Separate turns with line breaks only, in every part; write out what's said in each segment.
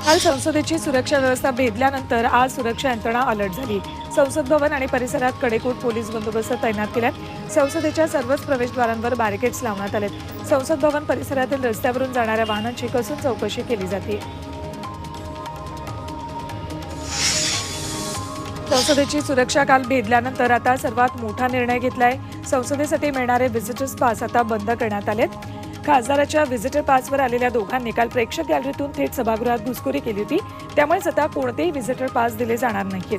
काल संसदेची सुरक्षा व्यवस्था भेदल्यानंतर आज सुरक्षा यंत्रणा अलर्ट झाली। संसद भवन आणि परिसरात कडेकोट पोलीस बंदोबस्त तैनात केलाय। संसदेच्या सर्वच प्रवेशद्वारांवर बॅरिकेड्स लावण्यात आलेत। संसद भवन परिसरातील रस्त्यावरून जाणाऱ्या वाहनांची कसून चौकशी केली जाते। संसदेची सुरक्षा काल भेदल्यानंतर आता सर्वात मोठा निर्णय घेतलाय। संसदेसाठी मिळणारे व्हिजिटर्स पास आता बंद करण्यात आलेत। खासदाराच्या व्हिजिटर पासवर आलेल्या दोघांनी काल प्रेक्षक गॅलरीतून थेट सभागृहात घुसखोरी केली होती। त्यामुळे आता कोणतेही व्हिजिटर पास दिले जाणार नाहीत।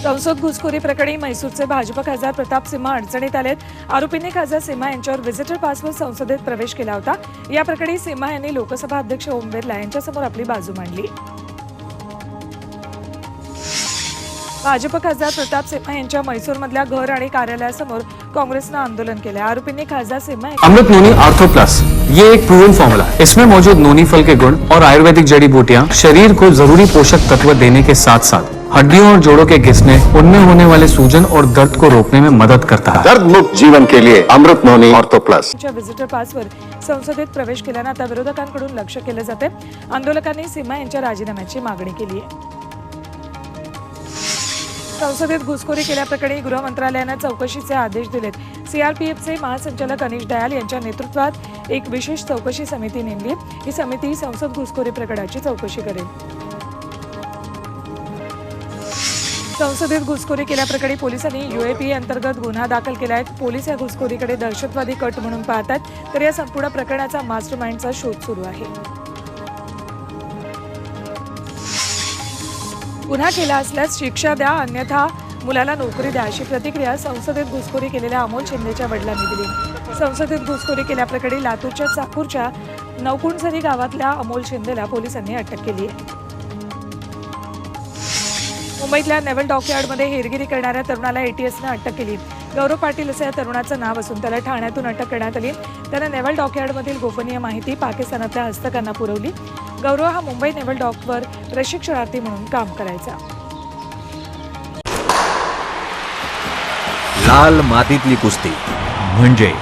संसद घुसखोरी प्रकरणी म्हैसूरचे भाजप खासदार प्रताप सिंह अडचणीत आलेत। आरोपींनी खासदार सिंह यांच्यावर व्हिजिटर पासवर संसदेत प्रवेश केला होता। या प्रकरणी सिंह यांनी लोकसभा अध्यक्ष ओम बिर्ला यांच्यासमोर आपली बाजू मांडली। भाजप खासदार प्रताप सिंह यांच्या म्हैसूरमधल्या घर आणि कार्यालयासमोर काँग्रेसनं आंदोलन केलं। आरोपींनी खासदार सिंह
अमृत नोनी आर्थो प्लस ये एक प्रूवन फॉर्मूला है। इसमें मौजूद नोनी फल के गुण और आयुर्वेदिक जड़ी बूटियां शरीर को जरूरी पोषक तत्व देने के साथ साथ हड्डियों और जोड़ों के घिसने, उनमें होने वाले सूजन और दर्द को रोकने में मदद करता है।
दर्द मुक्त जीवन के लिए अमृत नोनी ऑर्थो प्लस।
व्हिजिटर पासवर संसदेत प्रवेश केल्यानं आता विरोधकांकडून लक्ष केलं जाते। आंदोलकांनी सिंह यांच्या राजीनाम्याची मागणी केली आहे। संसदेत घुसखोरी केल्याप्रकरणी गृह मंत्रालयानं चौकशीचे आदेश दिलेत। सीआरपीएफचे महासंचालक अनिश दयाल यांच्या नेतृत्वात एक विशेष चौकशी समिती नेमली। ही समिती संसद घुसखोरी प्रकरणाची चौकशी करेल। संसदेत घुसखोरी केल्याप्रकरणी पोलिसांनी यूएपीए अंतर्गत गुन्हा दाखल केला आहे। पोलीस या घुसखोरीकडे दहशतवादी कट म्हणून पाहतात, तर या संपूर्ण प्रकरणाचा मास्टरमाइंडचा शोध सुरू आहे। गुन्हा केला असल्यास शिक्षा द्या, अन्यथा मुलाला नोकरी द्या, अशी प्रतिक्रिया संसदेत घुसखोरी केलेल्या अमोल शिंदेच्या वडिलांनी दिली। संसदेत घुसखोरी केल्याप्रकरणी लातूरच्या चाकूरच्या नवकुंडझरी गावातल्या अमोल शिंदेला पोलिसांनी अटक केली आहे। मुंबईतल्या नेव्हल डॉकयार्डमध्ये हेरगिरी करणाऱ्या तरुणाला एटीएसनं अटक केली। गौरव पाटील असं या तरुणाचं नाव असून त्याला ठाण्यातून अटक करण्यात आली। त्यानं नेव्हल डॉकयार्डमधील गोपनीय माहिती पाकिस्तानातल्या हस्तकांना पुरवली। गौरव हा मुंबई नेव्हल डॉकवर प्रशिक्षणार्थी म्हणून काम करायचा।
लाल मातीतली कुस्ती म्हणजे